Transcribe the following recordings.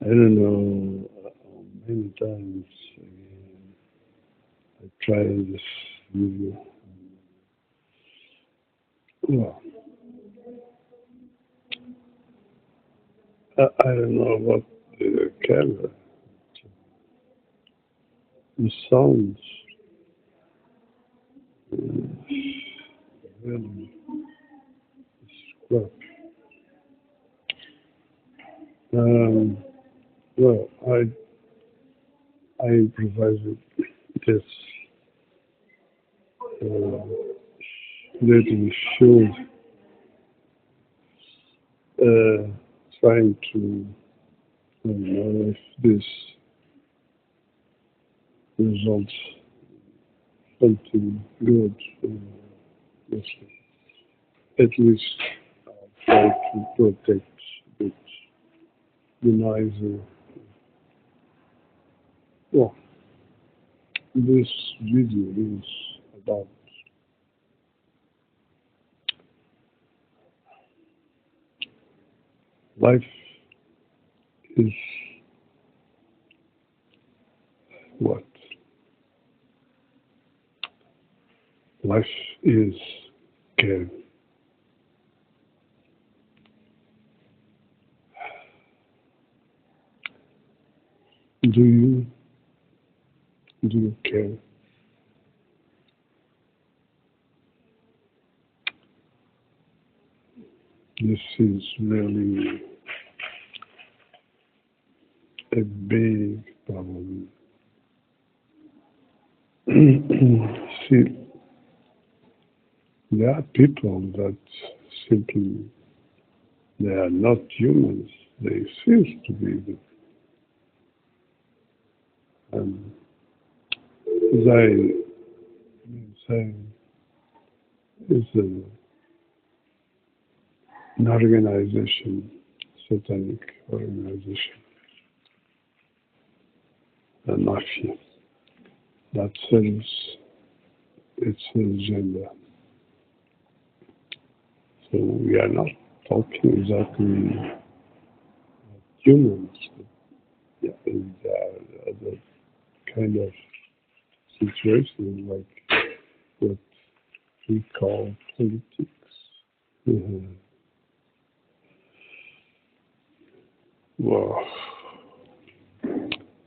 I don't know many times I tried this video. Well, I don't know about the camera. The sounds really crap. Um, well, I improvised this uh, little show, uh, trying to I don't know if this results something good. Yes, at least try to protect it, the noise. Well, this video is about life is what? Life is care. Do you care? This is really a big problem. See, there are people that simply they are not humans. They seem to be, and as I say, it's an organization, satanic organization, a mafia that serves its agenda. So we are not talking exactly humans. Yeah, there are other kind of situations like what we call politics. Mhm. Well,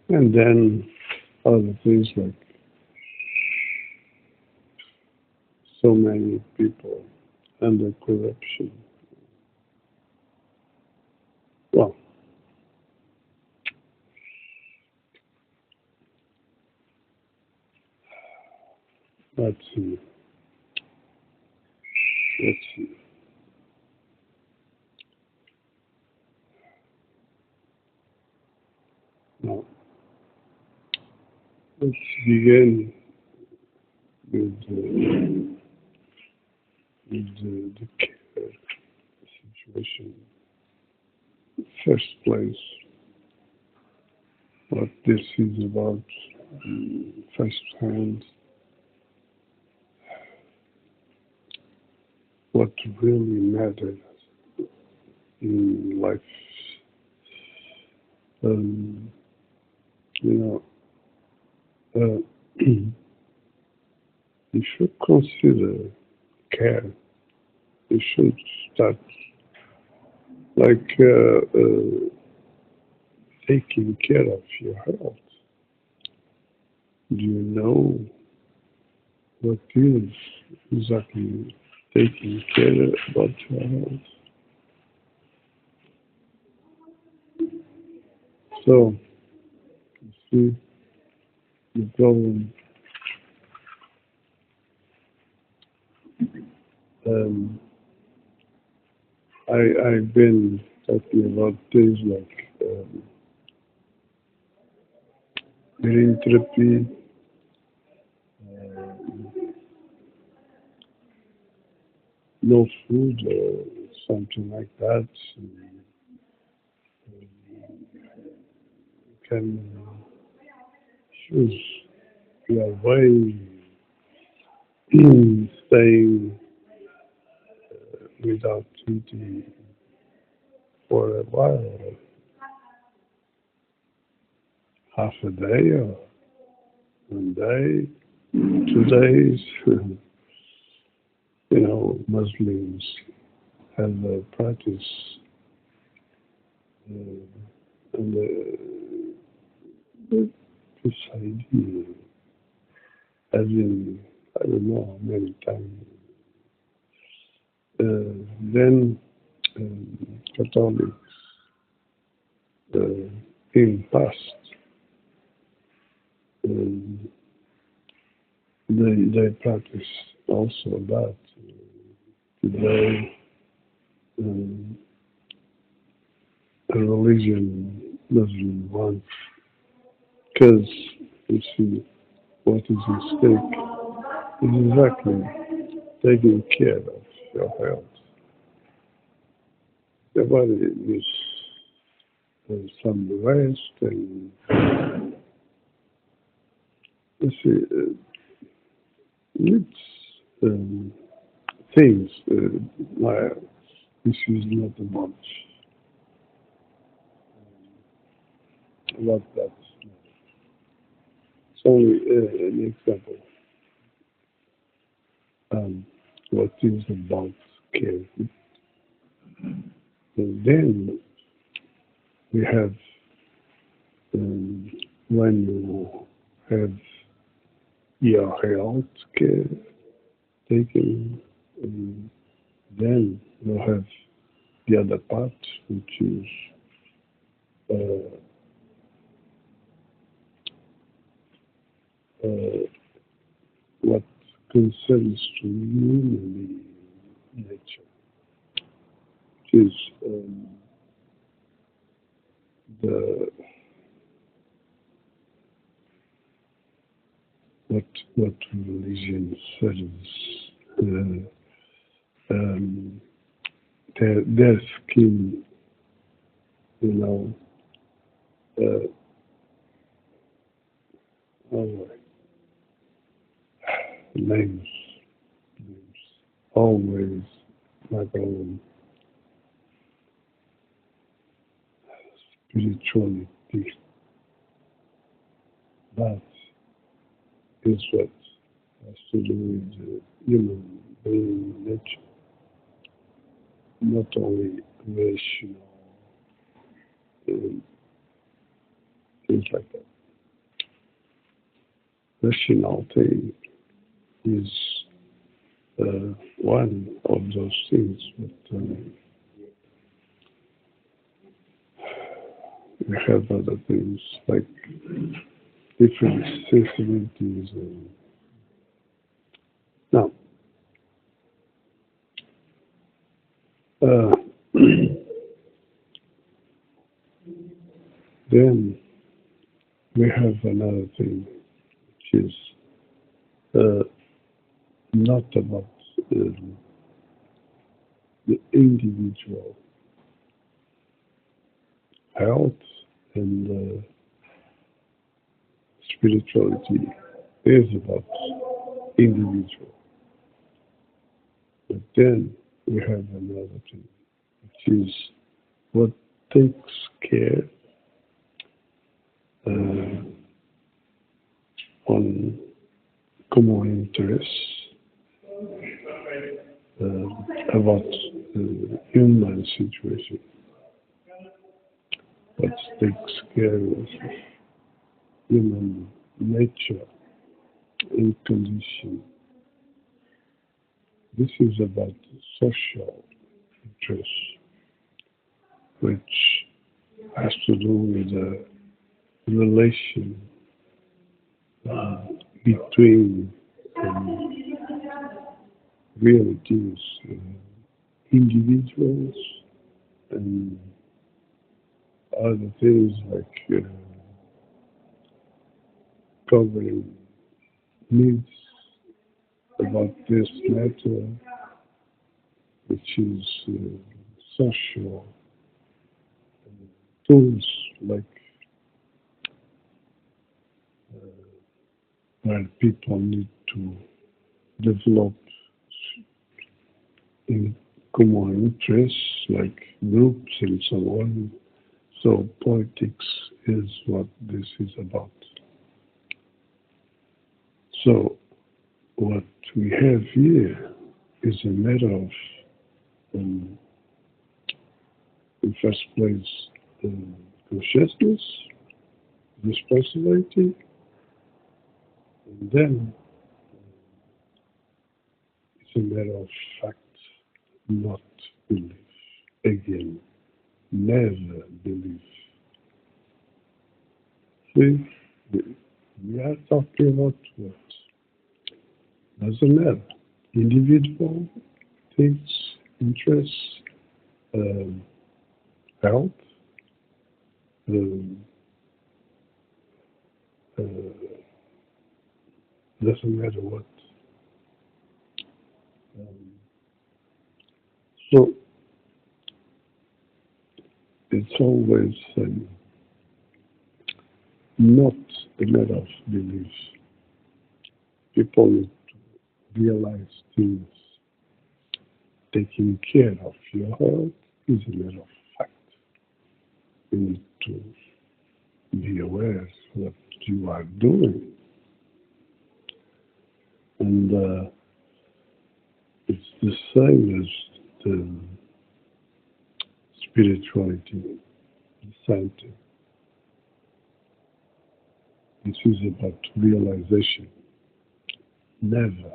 and then other things like so many people under corruption. Well, let's see. Let's see. Now, let's begin with the care situation. First place, what this is about, first hand, what really matters in life. Um, you know, you should consider care. You should start like taking care of your health. Do you know what is exactly taking care about your health? So, you see, the problem, um, I've been talking about things like green therapy, no food, or something like that. Can choose your way, staying without eating for a while. half a day or 1 day, 2 days. Muslims have a practice and this idea, as in, I don't know how many times. Then Catholics in past, they practice also that. Today, a religion doesn't want, because you see what is at stake is exactly taking care of your health. Your body needs some rest, and you see, needs things. This is not about that. It's only an example. What is about care. And then we have when you have your health care taken, then you have the other part, which is what concerns to human nature, which is the what religion serves. Their skin, uh, names, always my own spirituality. That is what has to do with human being nature, not only rational things like that. Rational thing is one of those things, but we have other things like different sensibilities. Now, then we have another thing, which is not about the individual health and spirituality is about individual. But then we have another thing, which is what takes care on common interests about human situation. What takes care of human nature and condition. This is about social interest, which has to do with the relation between relatives, individuals, and other things like covering needs about this matter, which is social tools like where people need to develop in common interests like groups and so on, So politics is what this is about. So what we have here is a matter of, um, in first place, consciousness, responsibility, and then it's a matter of fact, not belief. Again, never believe. See, we are talking about what doesn't matter. Individual things, interests, um, health, um, uh, doesn't matter what. Um, so it's always not a matter of belief. People need to realize things. Taking care of your health is a matter of fact. You need to be aware of what you are doing. And it's the same as the spirituality, the science. This is about realization. Never,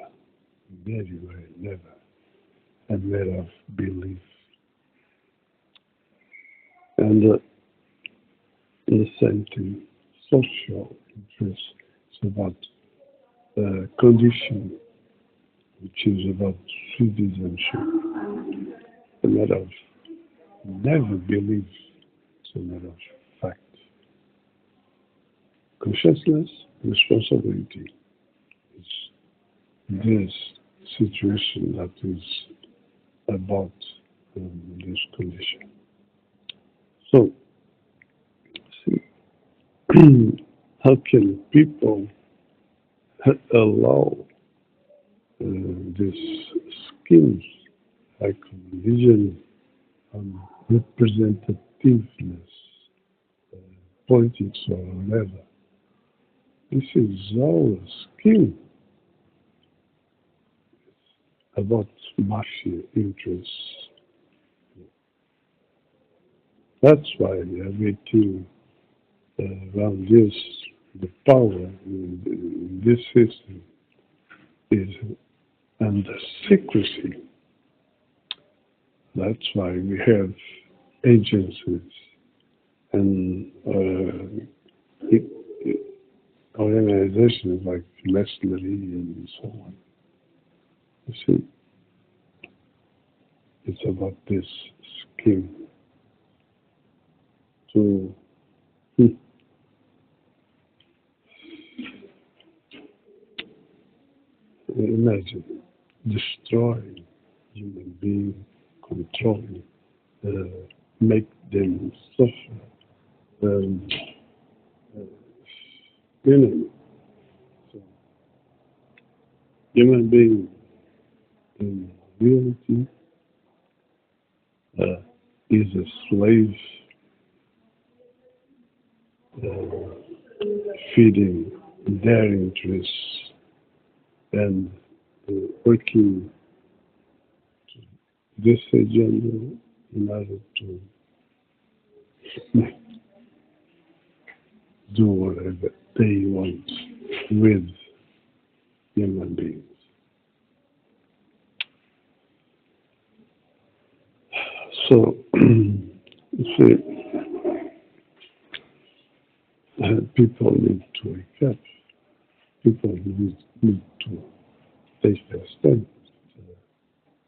very, very never a matter of belief. And the same thing, social interest. It's about condition, which is about citizenship. A matter of never belief. It's a matter of fact. Consciousness, responsibility. It's this situation that is about this condition. So, see, how can people allow these schemes like religion and representativeness, politics or whatever? This is all a scheme about mafia interests. That's why everything around this, the power in this system is under secrecy. That's why we have agencies and organizations like Mercenary and so on. You see, it's about this scheme to imagine destroying human beings, controlling, make them suffer. Um, uh, you know, so human being in reality uh, is a slave feeding their interests and working this agenda in order to do whatever they want with human beings. So, see, people need to wake up. People need to take their stand.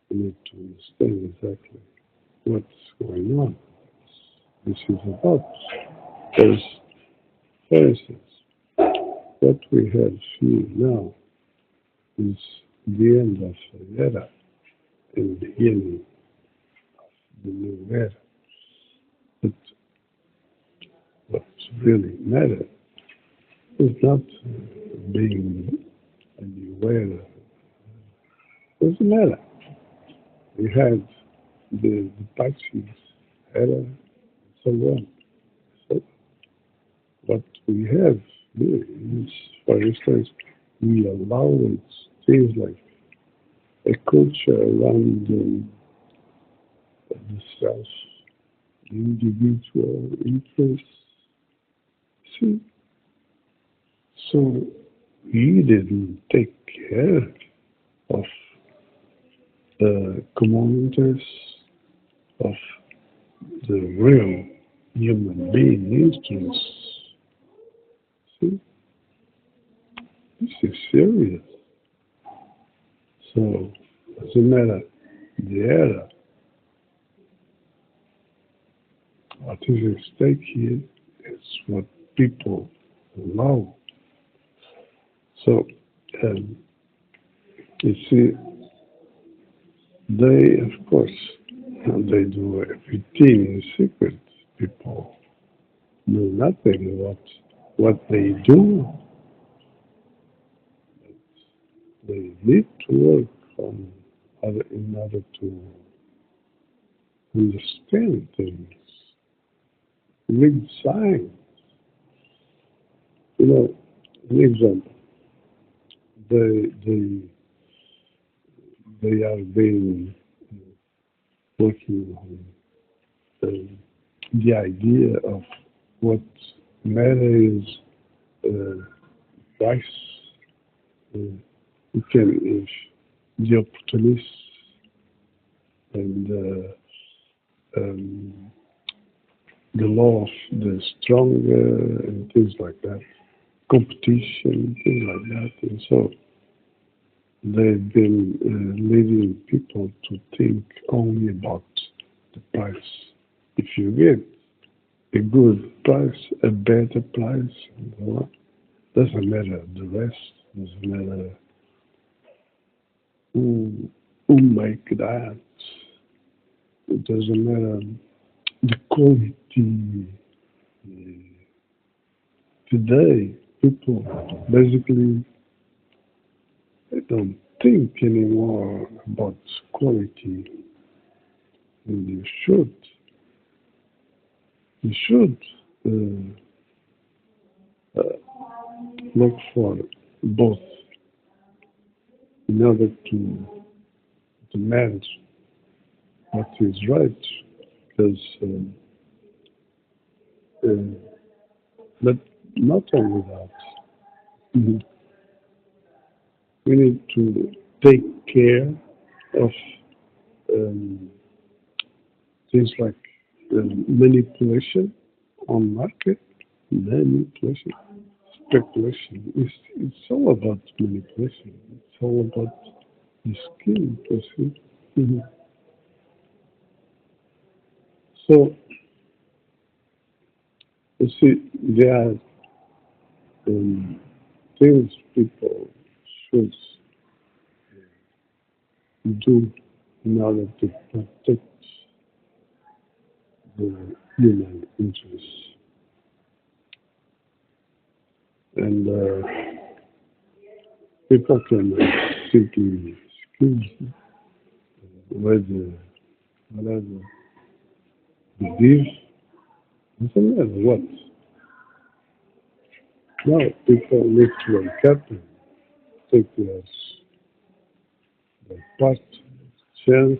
They need to understand exactly what's going on. This is about. Because, for instance, what we have here now is the end of an era and the beginning of the new era. But what really matters is not being a new era. It doesn't matter. We had the Pisces era and so on. what we have here is, for instance, we allow things like a culture around the self, the individual interest. See, so we didn't take care of the common interests of the real human being interests. See, this is serious. So, as a matter, the era, what is at stake here is what people allow. So, um, you see, they, of course, they do everything in secret. People know nothing about what they do. They need to work on in order to understand things, read signs. You know, an example, they they they are being working on the idea of what matter is uh, price. You can if the opportunists and um, the law of the stronger and things like that, competition, things like that, and so they've been leading people to think only about the price. If you get a good price, a better price, and so on, doesn't matter the rest, doesn't matter who make that, it doesn't matter the quality. Today, people basically they don't think anymore about quality, and you should. You should look for both in order to manage what is right. Because, but not only that, mhm, we need to take care of um, things like manipulation on market, manipulation, speculation. It's all about manipulation. It's all about the skill, you see. Mhm. So, you see, there are um, things people should do in order to protect the human interests. And people can simply excuse whether whatever believe, doesn't matter what. Now people need to wake up and take their part, chance,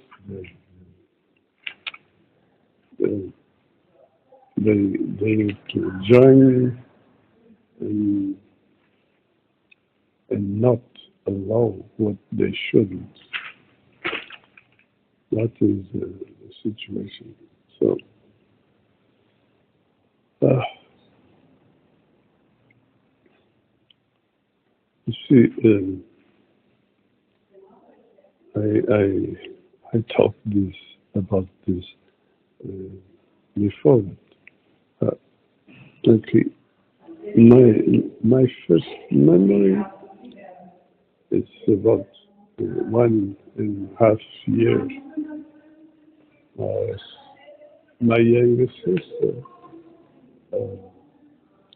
they, they need to join and, and not allow what they shouldn't. That is the situation. So, uh, you see, I talked this about this uh, before. Uh, okay, my first memory is about 1.5 years. Uh, my younger sister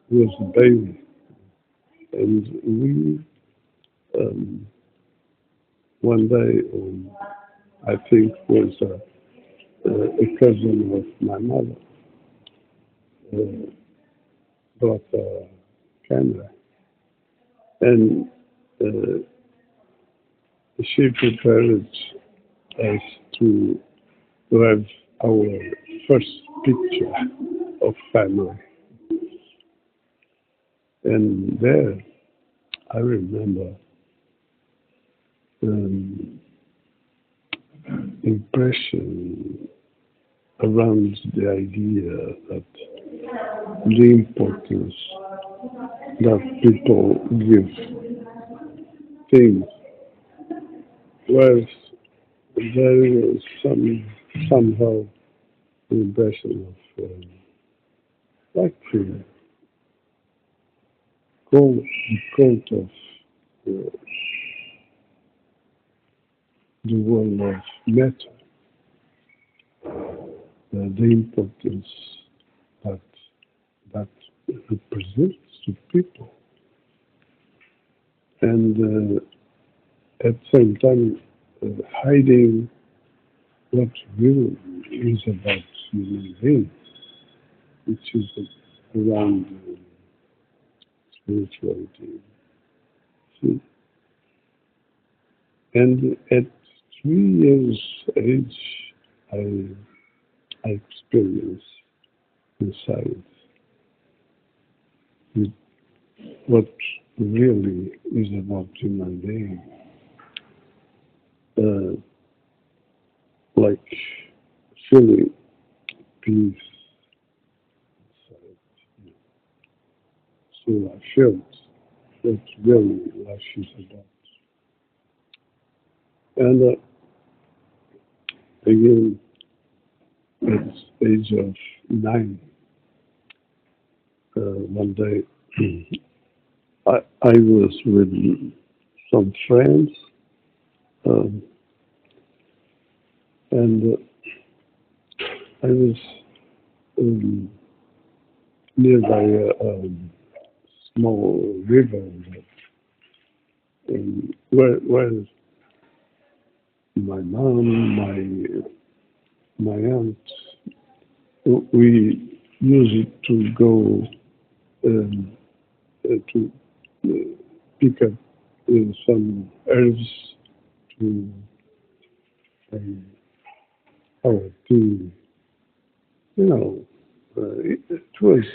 was a baby, and we one day I think was a cousin of my mother. brought a camera, and uh, she prepared us to have our first picture of family. And there, I remember um, impression around the idea that the importance that people give things, whereas there is somehow the impression of like the cult of the world of matter, the importance that that represents to people, and at the same time hiding what really is about human beings, which is around spirituality. See? And at 3 years age, I, I experienced inside with what really is about human being, like feeling peace inside. So I felt that's really life is about. And again, at the age of 9, one day, I was with some friends, um, and I was um, nearby a small river, where my mom, my aunt, we used to go um, to pick up some herbs to um, our tea. You know, it was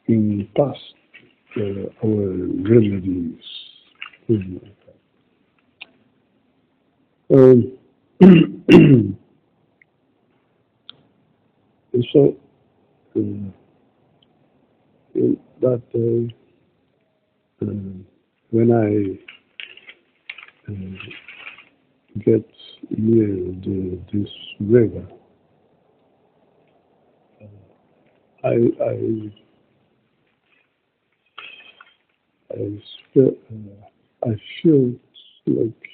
in past our relatives. Things like that. And so um, in that day, when I get near this river, I I I feel I feel like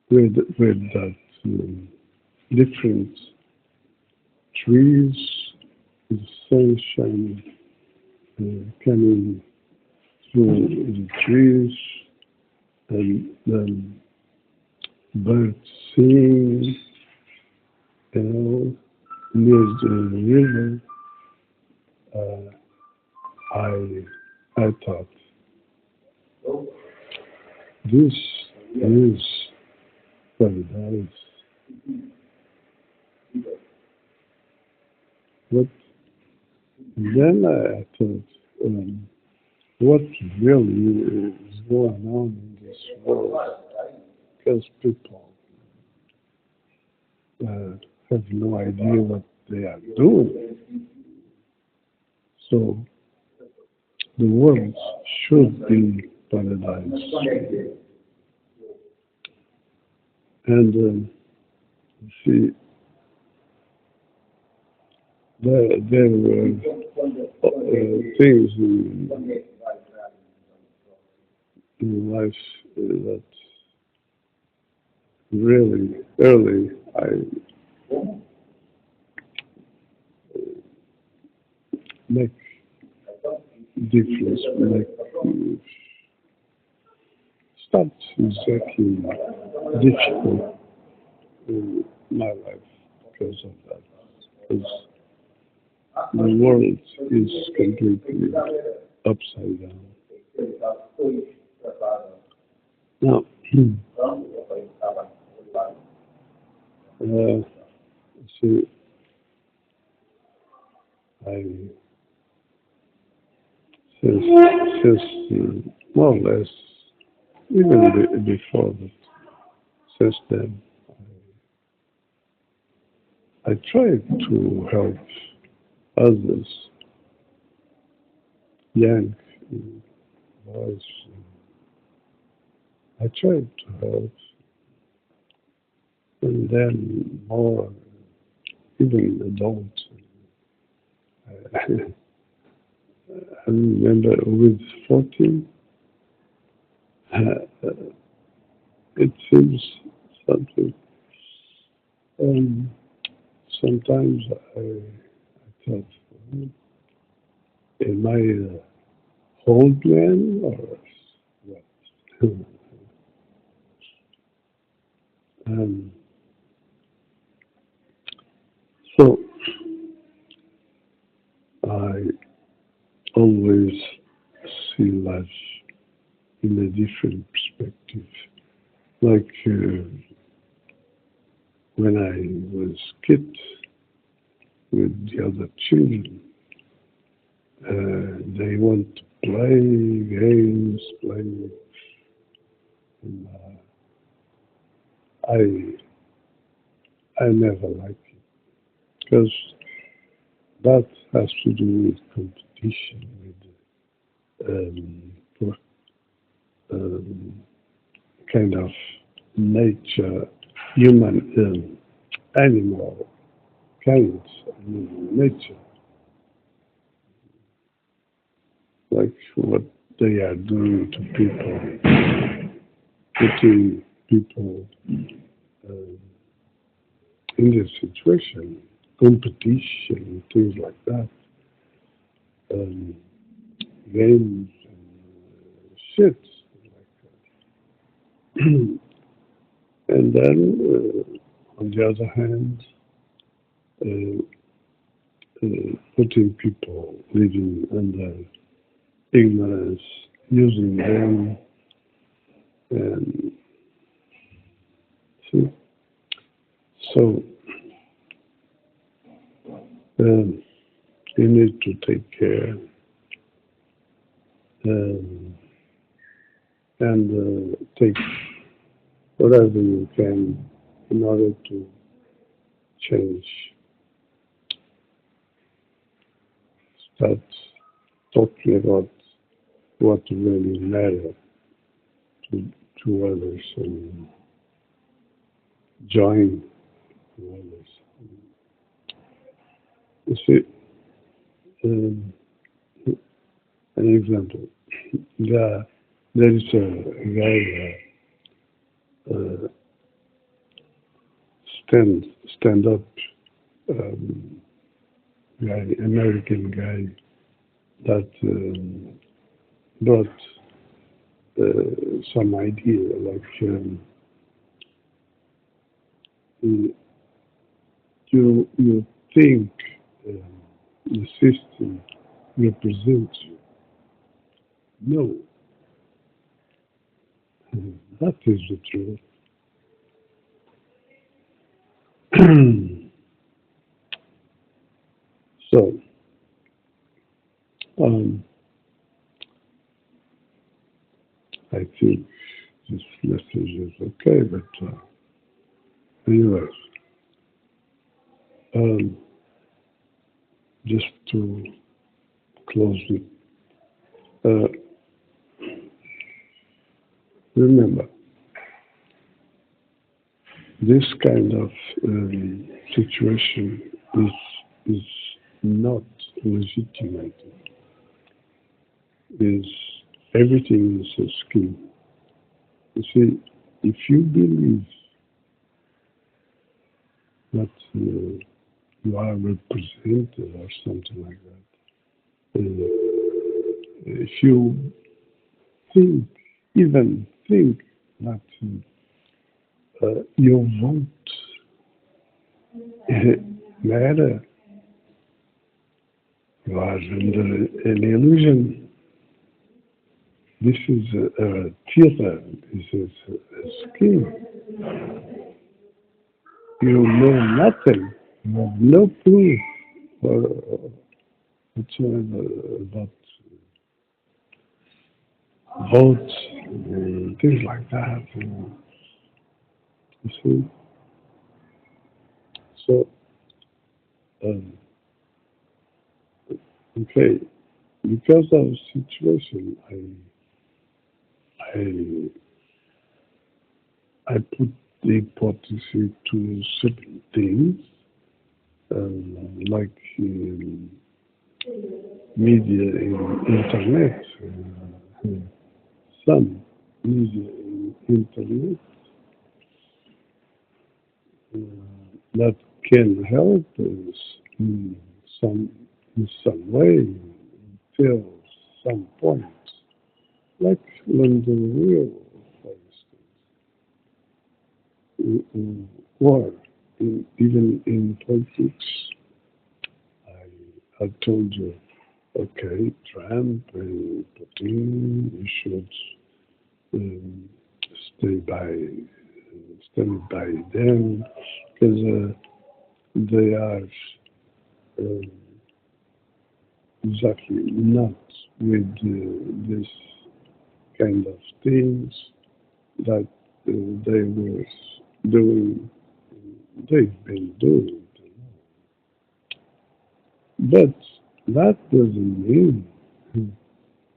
with that different trees, the sunshine coming through the trees, and then birds singing, you know, near the river. I thought this is paradise. But then I thought, what really is going on in this world? Because people uh, have no idea what they are doing. So the world should be paradise. And see, there were things in life that really early I make difference, make start exactly difficult in my life because of that. because the world is completely upside down. Now, uh, see, I since since more or less even before that, since then, I tried to help others, young boys. I tried to help, and then more, even adults. I remember with 14, uh, it seems something. Um, Sometimes I thought, "Hmm, am I a old man or what?" um, so I always see life in a different perspective. Like when I was kid with the other children, they want to play games, play. And, I never liked it because that has to do with competition, with um, kind of nature, human, animal kinds, nature, like what they are doing to people, putting people uh, in this situation, competition, things like that, um, games and shit. And then, on the other hand, uh, putting people living under ignorance, using them, and see. So um, you need to take care um, and take whatever you can in order to change. Start talking about what really matters to, to others and join to others. You see, um, an example. The, there is a guy, stand stand up um, guy, American guy that brought some idea like you think the system represents you. No, that is the truth. So um, I think this message is okay, but anyways, um, just to close it, uh, remember this kind of situation is not legitimate. Is everything is a scheme. You see, if you believe that you are represented or something like that, if you think, even think that your vote matter, You are under an illusion. This is a theater. This is a scheme. You know nothing. You have no clue whatsoever about votes and things like that. You see? So, um, okay, because of the situation, I, I put the importance to certain things, like media and internet. Some media and internet uh, that can help us some in some way till some point, like London Real, for instance, or even in politics. I told you, okay, Trump and Putin, we should um, stay by stand by them because they are um, exactly not with this kind of things that they were doing, they've been doing. But that doesn't mean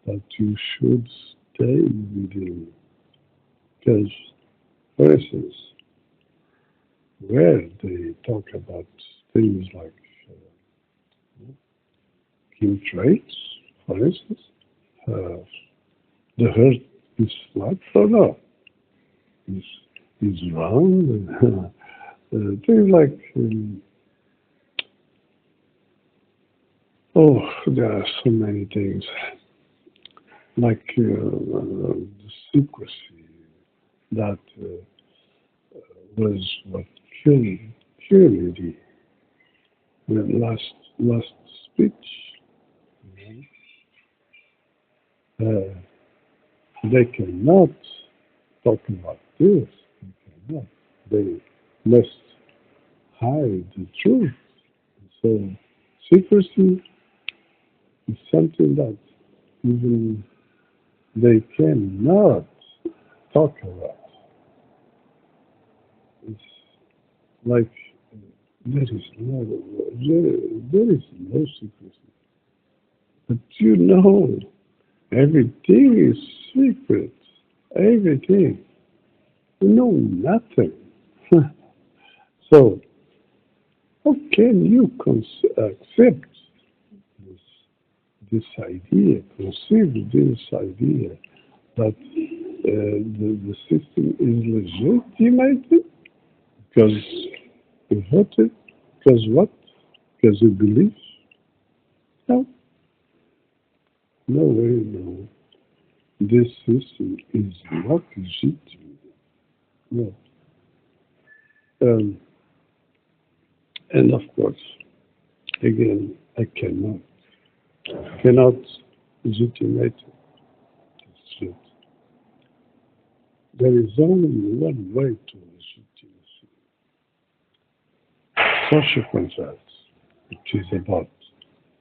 that you should stay within. Because, for instance, where they talk about things like chemtrails, for instance, uh, the earth is flat or not, is round, things like, oh, there are so many things, like the secrecy that was what killed Kennedy with last speech. Uh, they cannot talk about this. They cannot. They must hide the truth. So secrecy is something that even they cannot talk about. It's like there is there is no secrecy. But you know, everything is secret. Everything. You know nothing. So how can you accept this, this idea, conceive this idea that the system is legitimated because you voted, because what? Because you believe? No, no way, no. This system is not legitimate. No. Um, and of course, again, I cannot legitimate it. There is only one way to legitimacy: social contracts, which is about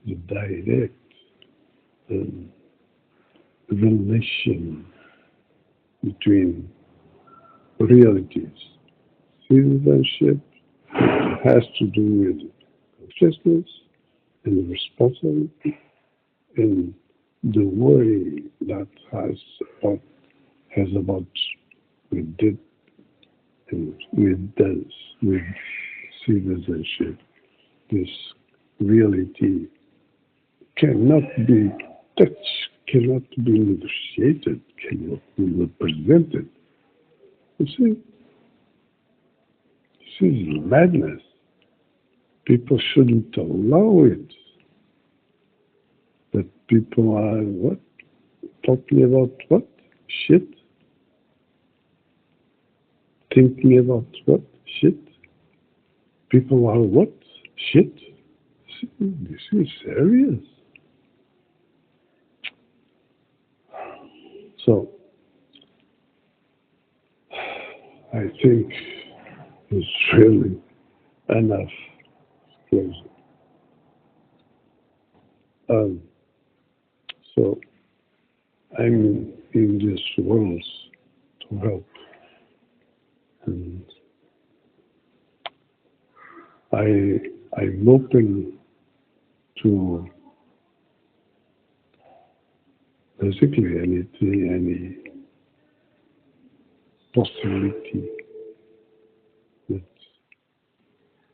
the direct um, relation between realities. Citizenship has to do with consciousness and responsibility and the worry that has about we did and with does with citizenship. This reality cannot be touched, cannot be negotiated, cannot be represented. You see, this is madness. People shouldn't allow it. But people are what? Talking about what? Shit. Thinking about what? Shit. People are what? Shit. This is serious. So I think it's really enough closing. Um, so I'm in this world to help, and I'm open to basically anything, any possibility that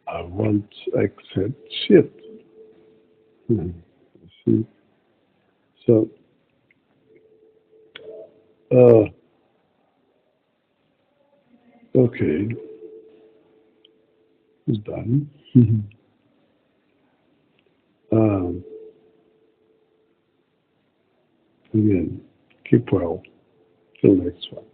I want to accept shit. Mhm. See, so uh, okay, it's done. um, again, keep well. Till next one.